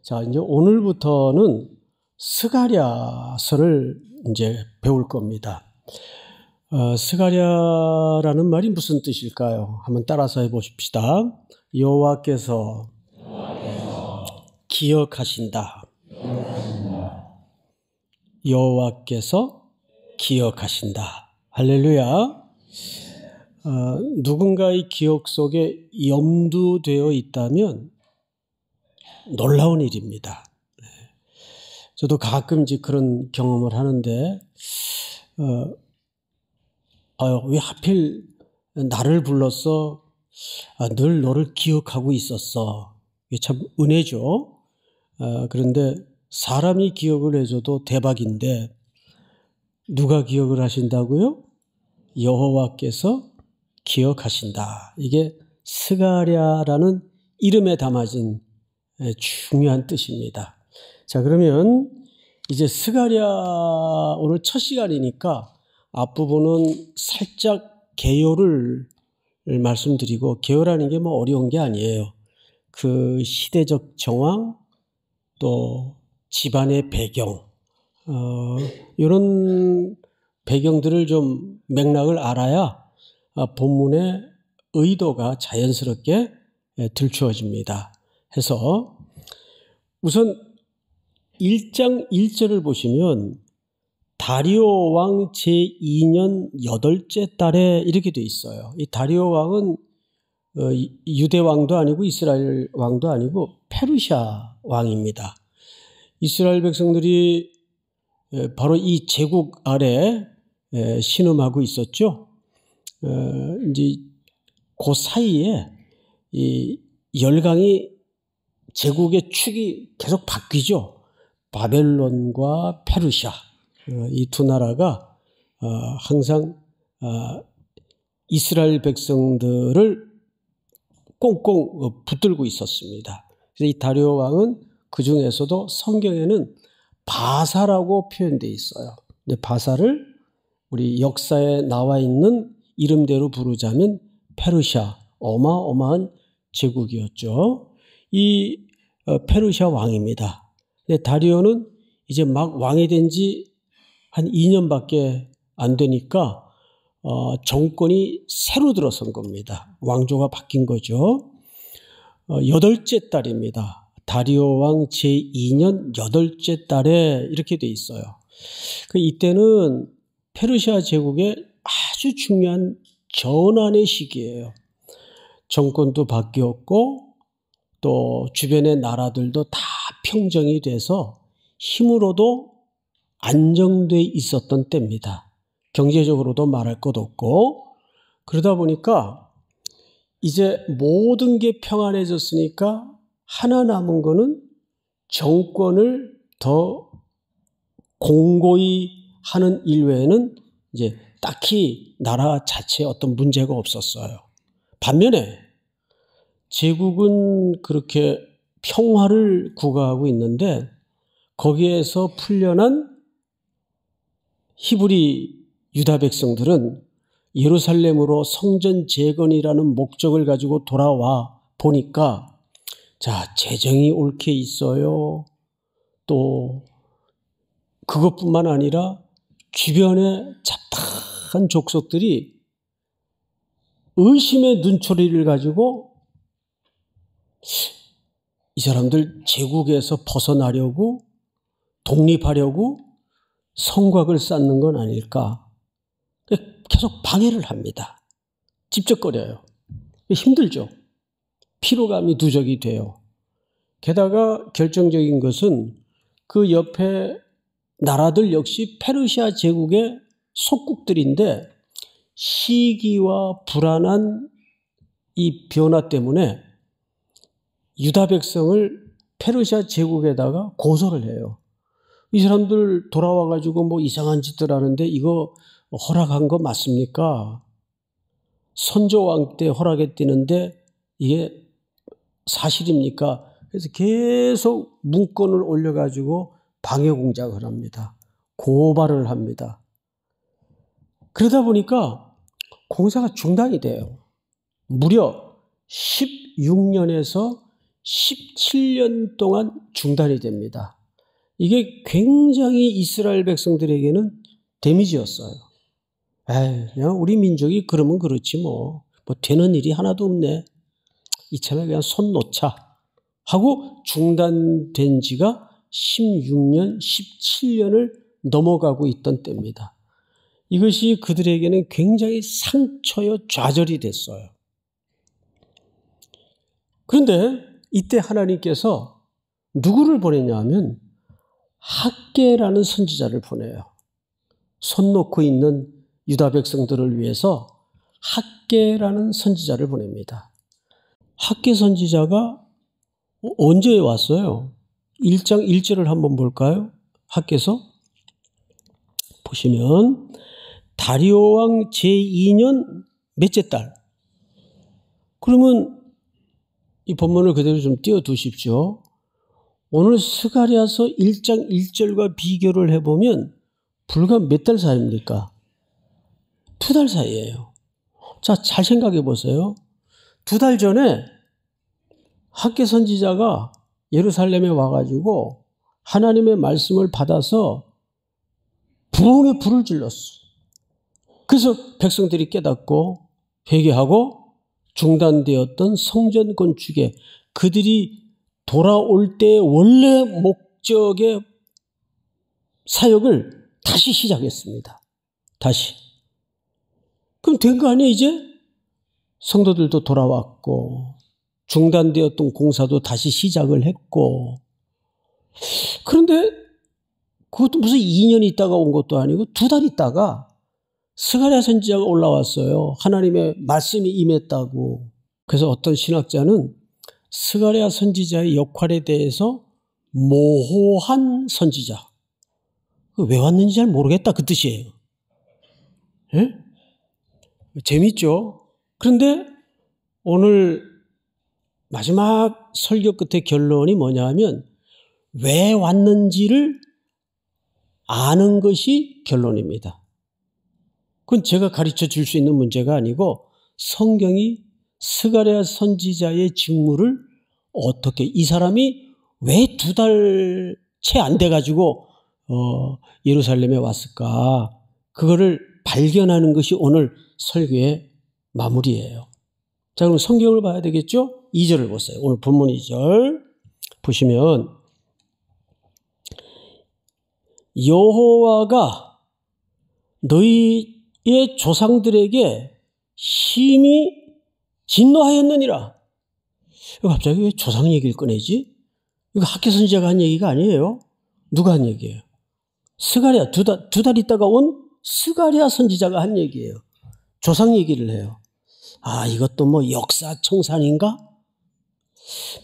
자, 이제 오늘부터는 스가랴서를 이제 배울 겁니다. 스가랴라는 말이 무슨 뜻일까요? 한번 따라서 해보십시다. 여호와께서 기억하신다. 여호와께서 기억하신다. 할렐루야. 누군가의 기억 속에 염두되어 있다면 놀라운 일입니다. 저도 가끔 이제 그런 경험을 하는데, 왜 하필 나를 불렀어? 늘 너를 기억하고 있었어. 이게 참 은혜죠. 그런데 사람이 기억을 해줘도 대박인데, 누가 기억을 하신다고요? 여호와께서 기억하신다. 이게 스가랴라는 이름에 담아진 중요한 뜻입니다. 자, 그러면 이제 스가랴 오늘 첫 시간이니까 앞부분은 살짝 개요를 말씀드리고, 개요라는 게 뭐 어려운 게 아니에요. 그 시대적 정황, 또 집안의 배경, 이런 배경들을 좀 맥락을 알아야 본문의 의도가 자연스럽게 들추어집니다. 해서 우선 1장 1절을 보시면 다리오 왕 제2년 8째 달에 이렇게 돼 있어요. 이 다리오 왕은 유대 왕도 아니고 이스라엘 왕도 아니고 페르시아 왕입니다. 이스라엘 백성들이 바로 이 제국 아래 신음하고 있었죠. 이제 그 사이에 이 열강이 제국의 축이 계속 바뀌죠. 바벨론과 페르시아, 이 두 나라가 항상 이스라엘 백성들을 꽁꽁 붙들고 있었습니다. 그래서 이 다리오 왕은 그 중에서도 성경에는 바사라고 표현되어 있어요. 근데 바사를 우리 역사에 나와 있는 이름대로 부르자면 페르시아, 어마어마한 제국이었죠. 이 페르시아 왕입니다. 근데 다리오는 이제 막 왕이 된 지 한 2년밖에 안 되니까 정권이 새로 들어선 겁니다. 왕조가 바뀐 거죠. 8째 달입니다. 다리오 왕 제2년 8째 달에 이렇게 돼 있어요. 이때는 페르시아 제국의 아주 중요한 전환의 시기예요. 정권도 바뀌었고 또 주변의 나라들도 다 평정이 돼서 힘으로도 안정돼 있었던 때입니다. 경제적으로도 말할 것 없고, 그러다 보니까 이제 모든 게 평안해졌으니까 하나 남은 거는 정권을 더 공고히 하는 일 외에는 이제 딱히 나라 자체에 어떤 문제가 없었어요. 반면에 제국은 그렇게 평화를 구가하고 있는데 거기에서 풀려난 히브리 유다 백성들은 예루살렘으로 성전 재건이라는 목적을 가지고 돌아와 보니까, 자, 재정이 옳게 있어요. 또 그것뿐만 아니라 주변의 잡다한 족속들이 의심의 눈초리를 가지고 이 사람들 제국에서 벗어나려고 독립하려고 성곽을 쌓는 건 아닐까. 계속 방해를 합니다. 찝쩍거려요. 힘들죠. 피로감이 누적이 돼요. 게다가 결정적인 것은 그 옆에 나라들 역시 페르시아 제국의 속국들인데 시기와 불안한 이 변화 때문에 유다 백성을 페르시아 제국에다가 고소를 해요. 이 사람들 돌아와가지고 뭐 이상한 짓들 하는데 이거 허락한 거 맞습니까? 선조왕 때 허락했다는데 이게 사실입니까? 그래서 계속 문건을 올려가지고 방해 공작을 합니다. 고발을 합니다. 그러다 보니까 공사가 중단이 돼요. 무려 16년에서 17년 동안 중단이 됩니다. 이게 굉장히 이스라엘 백성들에게는 데미지였어요. 에이, 그냥 우리 민족이 그러면 그렇지 뭐 되는 일이 하나도 없네. 이참에 그냥 손 놓자 하고 중단된 지가 16년, 17년을 넘어가고 있던 때입니다. 이것이 그들에게는 굉장히 상처요 좌절이 됐어요. 그런데 이때 하나님께서 누구를 보냈냐 하면 학개라는 선지자를 보내요. 손 놓고 있는 유다 백성들을 위해서 학개라는 선지자를 보냅니다. 학개 선지자가 언제 왔어요? 1장 1절을 한번 볼까요? 학개서 보시면 다리오 왕 제2년 몇째 달. 그러면 이 본문을 그대로 좀 띄워두십시오. 오늘 스가랴서 1장 1절과 비교를 해보면 불과 몇 달 사이입니까? 2달 사이예요. 자, 잘 생각해 보세요. 2달 전에 학개 선지자가 예루살렘에 와가지고 하나님의 말씀을 받아서 부흥의 불을 질렀어. 그래서 백성들이 깨닫고 회개하고 중단되었던 성전 건축에 그들이 돌아올 때의 원래 목적의 사역을 다시 시작했습니다. 다시. 그럼 된 거 아니에요, 이제? 성도들도 돌아왔고 중단되었던 공사도 다시 시작을 했고. 그런데 그것도 무슨 2년 있다가 온 것도 아니고 2달 있다가 스가랴 선지자가 올라왔어요. 하나님의 말씀이 임했다고. 그래서 어떤 신학자는 스가랴 선지자의 역할에 대해서 모호한 선지자. 왜 왔는지 잘 모르겠다 그 뜻이에요. 예? 재밌죠? 그런데 오늘 마지막 설교 끝에 결론이 뭐냐 하면 왜 왔는지를 아는 것이 결론입니다. 그건 제가 가르쳐 줄 수 있는 문제가 아니고 성경이 스가랴 선지자의 직무를 어떻게 이 사람이 왜 2달 채 안 돼가지고 예루살렘에 왔을까 그거를 발견하는 것이 오늘 설교의 마무리예요. 자, 그럼 성경을 봐야 되겠죠? 2절을 보세요. 오늘 본문 2절 보시면 여호와가 너희의 조상들에게 심히 진노하였느니라. 갑자기 왜 조상 얘기를 꺼내지? 이거 학개 선지자가 한 얘기가 아니에요. 누가 한 얘기예요? 스가랴 두 달 있다가 온 스가랴 선지자가 한 얘기예요. 조상 얘기를 해요. 아, 이것도 뭐 역사청산인가?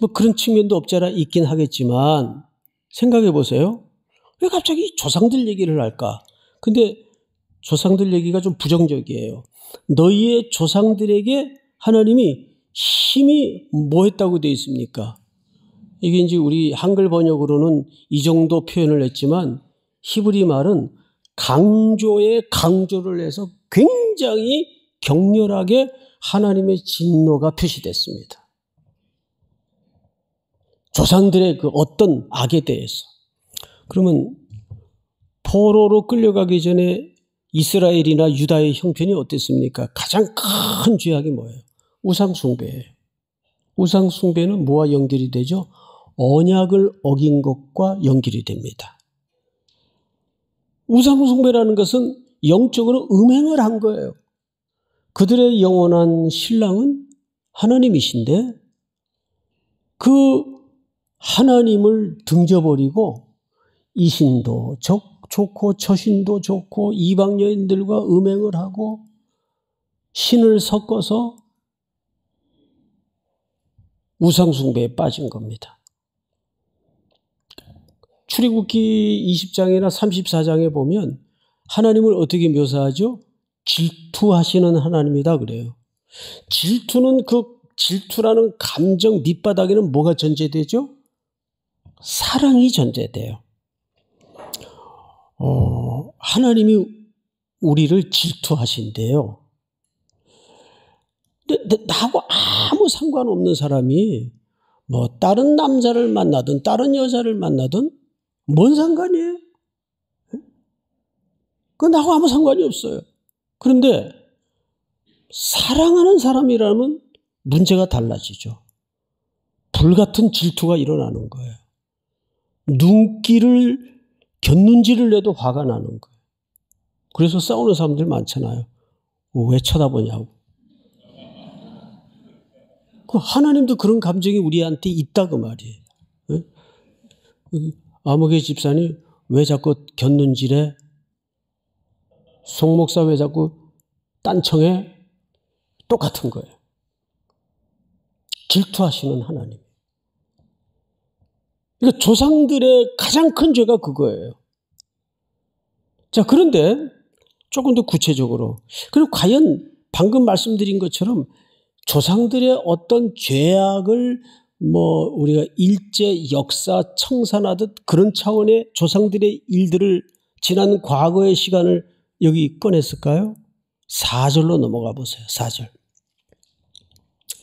뭐 그런 측면도 없지 않아 있긴 하겠지만 생각해 보세요. 왜 갑자기 조상들 얘기를 할까? 근데 조상들 얘기가 좀 부정적이에요. 너희의 조상들에게 하나님이 심히 뭐 했다고 되어 있습니까? 이게 이제 우리 한글 번역으로는 이 정도 표현을 했지만 히브리 말은 강조를 해서 굉장히 격렬하게 하나님의 진노가 표시됐습니다. 조상들의 그 어떤 악에 대해서. 그러면 포로로 끌려가기 전에 이스라엘이나 유다의 형편이 어땠습니까? 가장 큰 죄악이 뭐예요? 우상숭배예요. 우상숭배는 뭐와 연결이 되죠? 언약을 어긴 것과 연결이 됩니다. 우상숭배라는 것은 영적으로 음행을 한 거예요. 그들의 영원한 신랑은 하나님이신데 그 하나님을 등져버리고 이 신도 좋고 저 신도 좋고 이방 여인들과 음행을 하고 신을 섞어서 우상숭배에 빠진 겁니다. 출애굽기 20장이나 34장에 보면 하나님을 어떻게 묘사하죠? 질투하시는 하나님이다 그래요. 질투라는 감정 밑바닥에는 뭐가 전제되죠? 사랑이 전제돼요. 하나님이 우리를 질투하신대요. 근데 나하고 아무 상관없는 사람이 뭐 다른 남자를 만나든 다른 여자를 만나든 뭔 상관이에요? 그건 나하고 아무 상관이 없어요. 그런데 사랑하는 사람이라면 문제가 달라지죠. 불같은 질투가 일어나는 거예요. 눈길을 곁눈질을 내도 화가 나는 거예요. 그래서 싸우는 사람들 많잖아요. 왜 쳐다보냐고. 하나님도 그런 감정이 우리한테 있다 그 말이에요. 아무개 집사님 왜 자꾸 곁눈질해? 송 목사 왜 자꾸 딴청해? 똑같은 거예요. 질투하시는 하나님. 그러니까 조상들의 가장 큰 죄가 그거예요. 자, 그런데 조금 더 구체적으로, 그리고 과연 방금 말씀드린 것처럼 조상들의 어떤 죄악을 우리가 일제, 역사, 청산하듯 그런 차원의 조상들의 일들을 지난 과거의 시간을 여기 꺼냈을까요? 4절로 넘어가 보세요. 4절.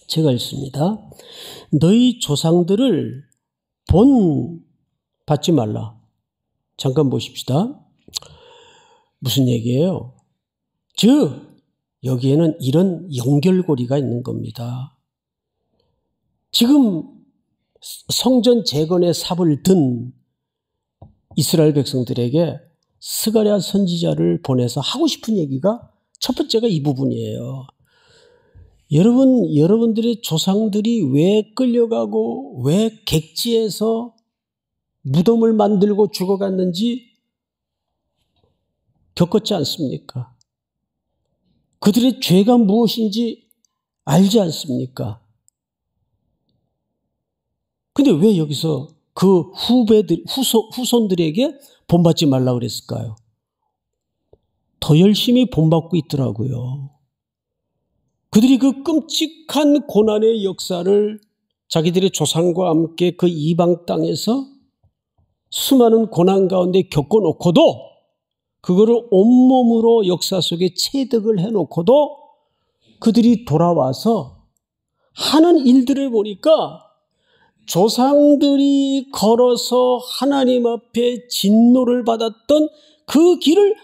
제가 읽습니다. 너희 조상들을 본받지 말라. 잠깐 보십시다. 무슨 얘기예요? 즉 여기에는 이런 연결고리가 있는 겁니다. 지금 성전 재건의 삽을 든 이스라엘 백성들에게 스가랴 선지자를 보내서 하고 싶은 얘기가 첫 번째가 이 부분이에요. 여러분들의 조상들이 왜 끌려가고 왜 객지에서 무덤을 만들고 죽어갔는지 겪었지 않습니까? 그들의 죄가 무엇인지 알지 않습니까? 근데 왜 여기서 그 후손들에게 본받지 말라 그랬을까요? 더 열심히 본받고 있더라고요. 그들이 그 끔찍한 고난의 역사를 자기들의 조상과 함께 그 이방 땅에서 수많은 고난 가운데 겪어놓고도 그거를 온몸으로 역사 속에 체득을 해놓고도 그들이 돌아와서 하는 일들을 보니까 조상들이 걸어서 하나님 앞에 진노를 받았던 그 길을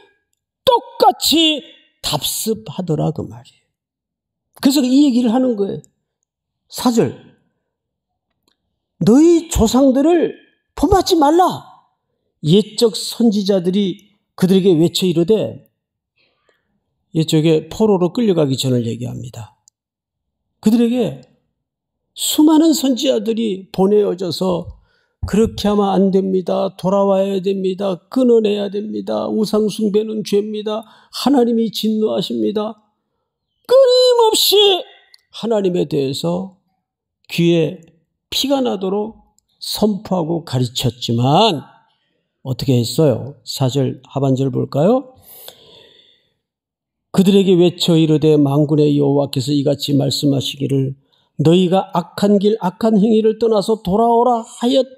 똑같이 답습하더라 그 말이에요. 그래서 이 얘기를 하는 거예요. 4절. 너희 조상들을 본받지 말라. 옛적 선지자들이 그들에게 외쳐 이르되, 이쪽에 포로로 끌려가기 전을 얘기합니다. 그들에게 수많은 선지자들이 보내어져서 그렇게 하면 안 됩니다. 돌아와야 됩니다. 끊어내야 됩니다. 우상 숭배는 죄입니다. 하나님이 진노하십니다. 끊임없이 하나님에 대해서 귀에 피가 나도록 선포하고 가르쳤지만 어떻게 했어요? 4절 하반절 볼까요? 그들에게 외쳐 이르되 만군의 여호와께서 이같이 말씀하시기를 너희가 악한 길 악한 행위를 떠나서 돌아오라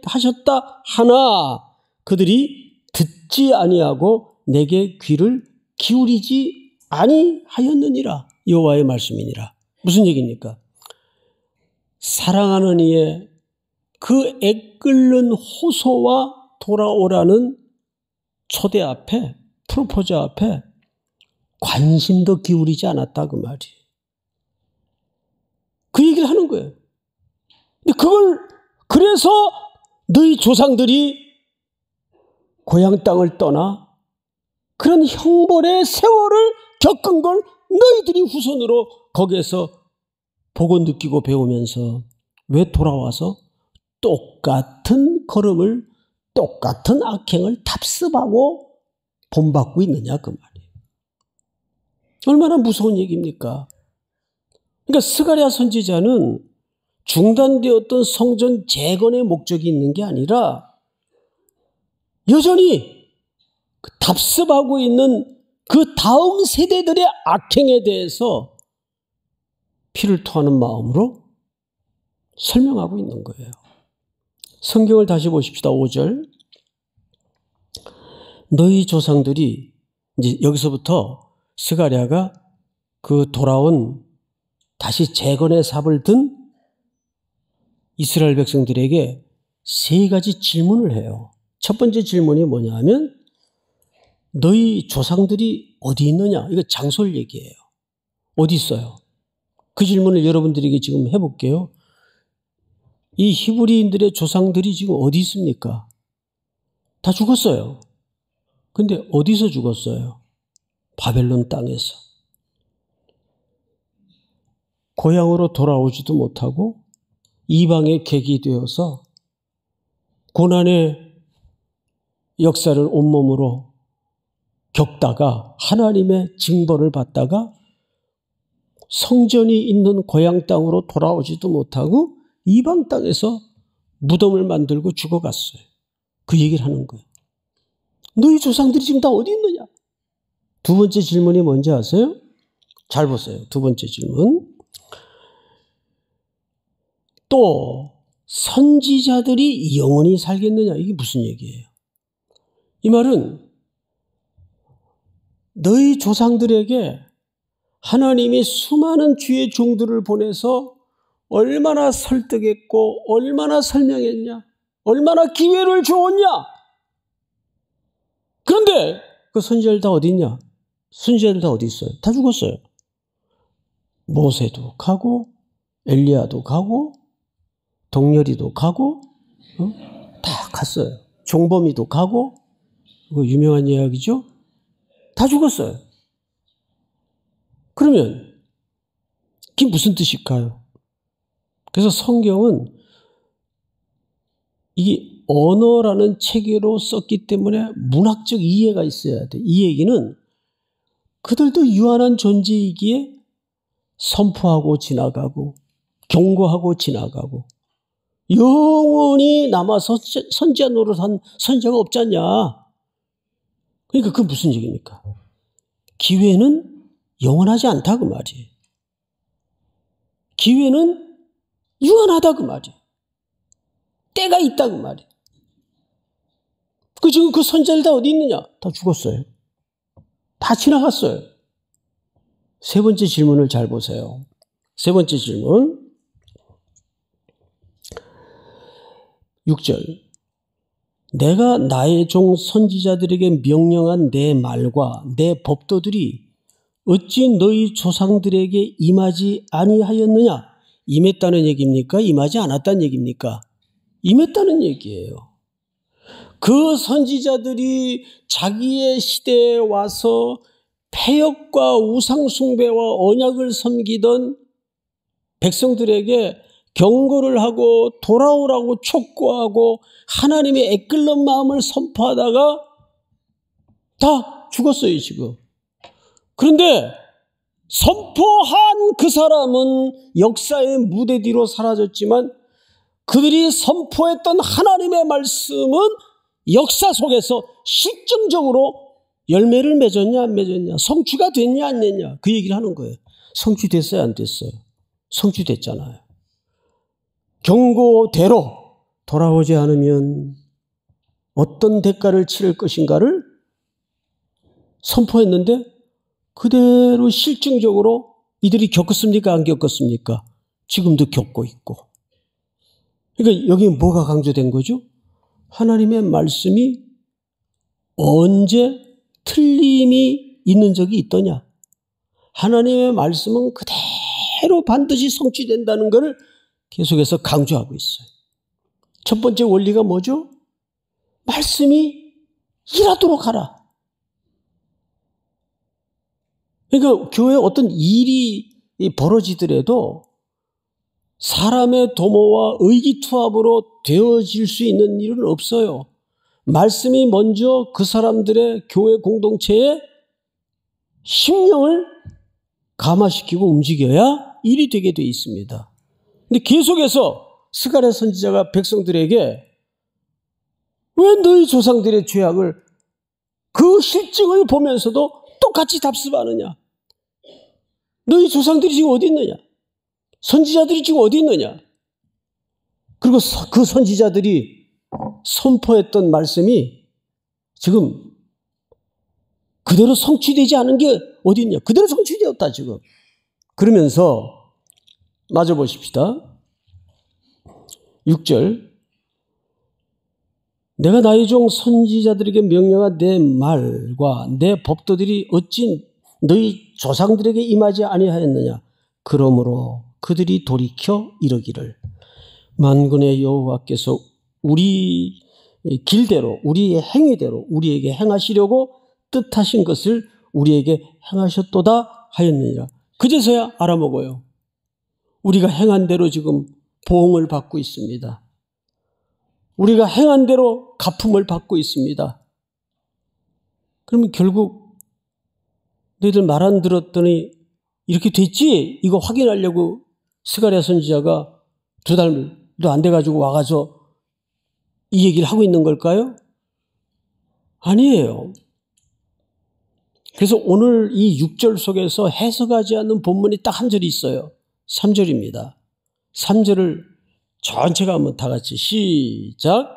하셨다 하나 그들이 듣지 아니하고 내게 귀를 기울이지 아니하였느니라. 여호와의 말씀이니라. 무슨 얘기입니까? 사랑하는 이의 그 애끓는 호소와 돌아오라는 초대 앞에, 프로포즈 앞에 관심도 기울이지 않았다 그 말이에요. 그 얘기를 하는 거예요. 근데 그래서 너희 조상들이 고향 땅을 떠나 그런 형벌의 세월을 겪은 걸 너희들이 후손으로 거기에서 보고 느끼고 배우면서 왜 돌아와서 똑같은 걸음을 똑같은 악행을 답습하고 본받고 있느냐 그 말이에요. 얼마나 무서운 얘기입니까? 그러니까 스가랴 선지자는 중단되었던 성전 재건의 목적이 있는 게 아니라 여전히 답습하고 있는 그 다음 세대들의 악행에 대해서 피를 토하는 마음으로 설명하고 있는 거예요. 성경을 다시 보십시다. 5절. 너희 조상들이 이제 여기서부터 스가랴가 그 돌아온 다시 재건의 삽을 든 이스라엘 백성들에게 세 가지 질문을 해요. 첫 번째 질문이 뭐냐 하면 너희 조상들이 어디 있느냐? 이거 장소를 얘기해요. 어디 있어요? 그 질문을 여러분들에게 지금 해볼게요. 이 히브리인들의 조상들이 지금 어디 있습니까? 다 죽었어요. 근데 어디서 죽었어요? 바벨론 땅에서. 고향으로 돌아오지도 못하고 이방의 객이 되어서 고난의 역사를 온몸으로 겪다가 하나님의 징벌을 받다가 성전이 있는 고향 땅으로 돌아오지도 못하고 이방 땅에서 무덤을 만들고 죽어갔어요. 그 얘기를 하는 거예요. 너희 조상들이 지금 다 어디 있느냐? 두 번째 질문이 뭔지 아세요? 잘 보세요. 두 번째 질문. 또 선지자들이 영원히 살겠느냐? 이게 무슨 얘기예요? 이 말은 너희 조상들에게 하나님이 수많은 주의 종들을 보내서 얼마나 설득했고 얼마나 설명했냐? 얼마나 기회를 주었냐? 그런데 그 선지자들 다 어디 있냐? 선지자들 다 어디 있어요? 다 죽었어요. 모세도 가고 엘리야도 가고 동열이도 가고 다 갔어요. 종범이도 가고 그거 유명한 이야기죠? 다 죽었어요. 그러면 그게 무슨 뜻일까요? 그래서 성경은 이게 언어라는 체계로 썼기 때문에 문학적 이해가 있어야 돼. 이 얘기는 그들도 유한한 존재이기에 선포하고 지나가고 경고하고 지나가고 영원히 남아서 선지자 노릇한 선지자가 없지 않냐. 그러니까 그게 무슨 얘기입니까? 기회는 영원하지 않다 그 말이에요. 기회는 유한하다 그 말이에요. 때가 있다 그 말이에요. 지금 그 선지자들 다 어디 있느냐? 다 죽었어요. 다 지나갔어요. 세 번째 질문을 잘 보세요. 세 번째 질문. 6절. 내가 나의 종 선지자들에게 명령한 내 말과 내 법도들이 어찌 너희 조상들에게 임하지 아니하였느냐? 임했다는 얘기입니까? 임하지 않았다는 얘기입니까? 임했다는 얘기예요. 그 선지자들이 자기의 시대에 와서 패역과 우상숭배와 언약을 섬기던 백성들에게 경고를 하고 돌아오라고 촉구하고 하나님의 애끓는 마음을 선포하다가 다 죽었어요 지금. 그런데 선포한 그 사람은 역사의 무대 뒤로 사라졌지만 그들이 선포했던 하나님의 말씀은 역사 속에서 실증적으로 열매를 맺었냐 안 맺었냐, 성취가 됐냐 안 됐냐 그 얘기를 하는 거예요. 성취됐어요 안 됐어요? 성취됐잖아요. 경고대로 돌아오지 않으면 어떤 대가를 치를 것인가를 선포했는데 그대로 실증적으로 이들이 겪었습니까 안 겪었습니까? 지금도 겪고 있고. 그러니까 여기 뭐가 강조된 거죠? 하나님의 말씀이 언제 틀림이 있는 적이 있더냐? 하나님의 말씀은 그대로 반드시 성취된다는 것을 계속해서 강조하고 있어요. 첫 번째 원리가 뭐죠? 말씀이 일하도록 하라. 그러니까 교회에 어떤 일이 벌어지더라도 사람의 도모와 의기투합으로 되어질 수 있는 일은 없어요. 말씀이 먼저 그 사람들의 교회 공동체에 심령을 감화시키고 움직여야 일이 되게 돼 있습니다. 근데 계속해서 스가랴 선지자가 백성들에게 왜 너희 조상들의 죄악을 그 실증을 보면서도 똑같이 답습하느냐? 너희 조상들이 지금 어디 있느냐? 선지자들이 지금 어디 있느냐? 그리고 그 선지자들이 선포했던 말씀이 지금 그대로 성취되지 않은 게 어디 있냐? 그대로 성취되었다 지금. 그러면서 마저 보십시다. 6절 내가 나의 종 선지자들에게 명령한 내 말과 내 법도들이 어찌 너희 조상들에게 임하지 아니하였느냐. 그러므로 그들이 돌이켜 이르기를 만군의 여호와께서 우리 길대로 우리의 행위대로 우리에게 행하시려고 뜻하신 것을 우리에게 행하셨도다 하였느니라. 그제서야 알아먹어요. 우리가 행한 대로 지금 보응을 받고 있습니다. 우리가 행한 대로 갚음을 받고 있습니다. 그러면 결국 너희들 말 안 들었더니 이렇게 됐지? 이거 확인하려고 스가랴 선지자가 2달도 안 돼가지고 와가서 이 얘기를 하고 있는 걸까요? 아니에요. 그래서 오늘 이 6절 속에서 해석하지 않는 본문이 딱 한 절이 있어요. 3절입니다. 3절을 전체가 한번 다 같이 시작.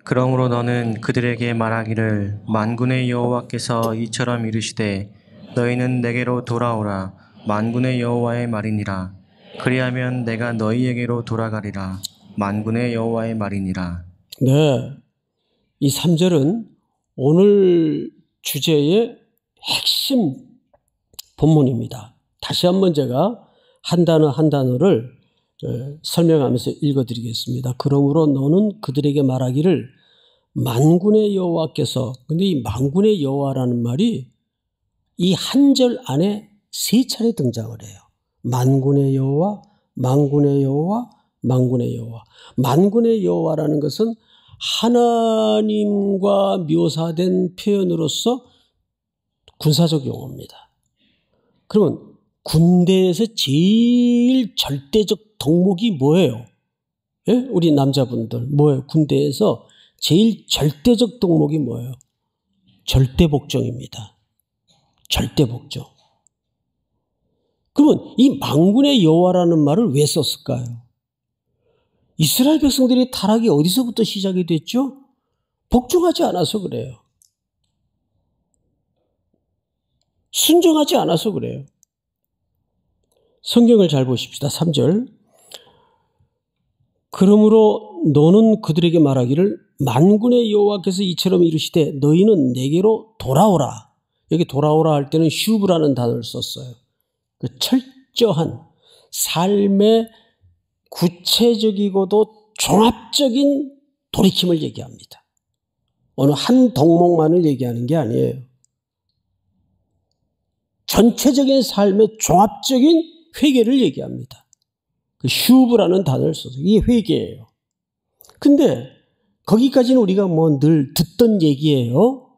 그러므로 너는 그들에게 말하기를 만군의 여호와께서 이처럼 이르시되 너희는 내게로 돌아오라. 만군의 여호와의 말이니라. 그리하면 내가 너희에게로 돌아가리라. 만군의 여호와의 말이니라. 네, 이 3절은 오늘 주제의 핵심 본문입니다. 다시 한번 제가 한 단어 한 단어를 설명하면서 읽어드리겠습니다. 그러므로 너는 그들에게 말하기를 만군의 여호와께서, 근데 이 만군의 여호와라는 말이 이 한 절 안에 3차례 등장을 해요. 만군의 여호와, 만군의 여호와, 만군의 여호와. 만군의 여호와라는 것은 하나님과 묘사된 표현으로서 군사적 용어입니다. 그러면 군대에서 제일 절대적 덕목이 뭐예요? 예? 우리 남자분들 뭐예요? 군대에서 제일 절대적 덕목이 뭐예요? 절대복종입니다. 절대복종. 그러면 이 만군의 여호와라는 말을 왜 썼을까요? 이스라엘 백성들의 타락이 어디서부터 시작이 됐죠? 복종하지 않아서 그래요. 순종하지 않아서 그래요. 성경을 잘 보십시다. 3절. 그러므로 너는 그들에게 말하기를 만군의 여호와께서 이처럼 이르시되 너희는 내게로 돌아오라. 여기 돌아오라 할 때는 슈브라는 단어를 썼어요. 그 철저한 삶의 구체적이고도 종합적인 돌이킴을 얘기합니다. 어느 한 덕목만을 얘기하는 게 아니에요. 전체적인 삶의 종합적인 회개를 얘기합니다. 그 슈브라는 단어를 써서 이게 회개예요. 근데 거기까지는 우리가 뭐 늘 듣던 얘기예요.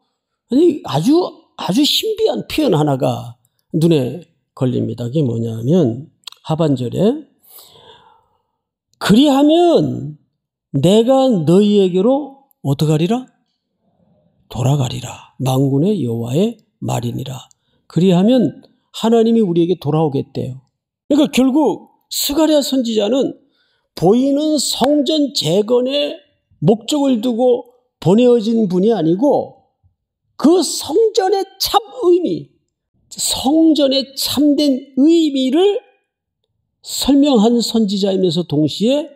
근데 아주 신비한 표현 하나가 눈에 걸립니다. 그게 뭐냐면 하반절에 그리하면 내가 너희에게로 어떡하리라? 돌아가리라. 만군의 여호와의 말이니라. 그리하면 하나님이 우리에게 돌아오겠대요. 그러니까 결국 스가랴 선지자는 보이는 성전 재건에 목적을 두고 보내어진 분이 아니고 그 성전의 참 의미, 성전의 참된 의미를 설명한 선지자이면서 동시에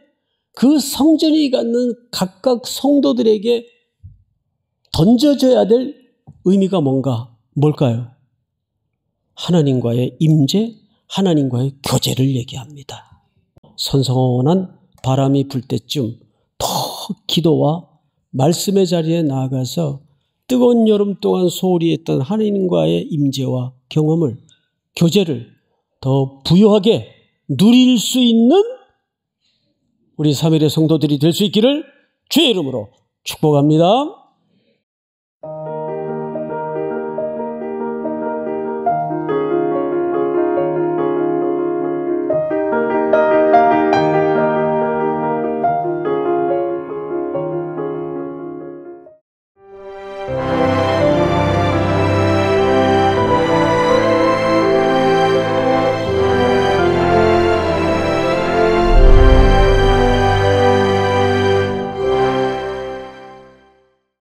그 성전이 갖는 각각 성도들에게 던져져야 될 의미가 뭘까요? 하나님과의 임재, 하나님과의 교제를 얘기합니다. 선선한 바람이 불 때쯤 더 기도와 말씀의 자리에 나아가서 뜨거운 여름 동안 소홀히 했던 하나님과의 임재와 경험을, 교제를 더 부유하게 누릴 수 있는 우리 3일의 성도들이 될 수 있기를 주의 이름으로 축복합니다.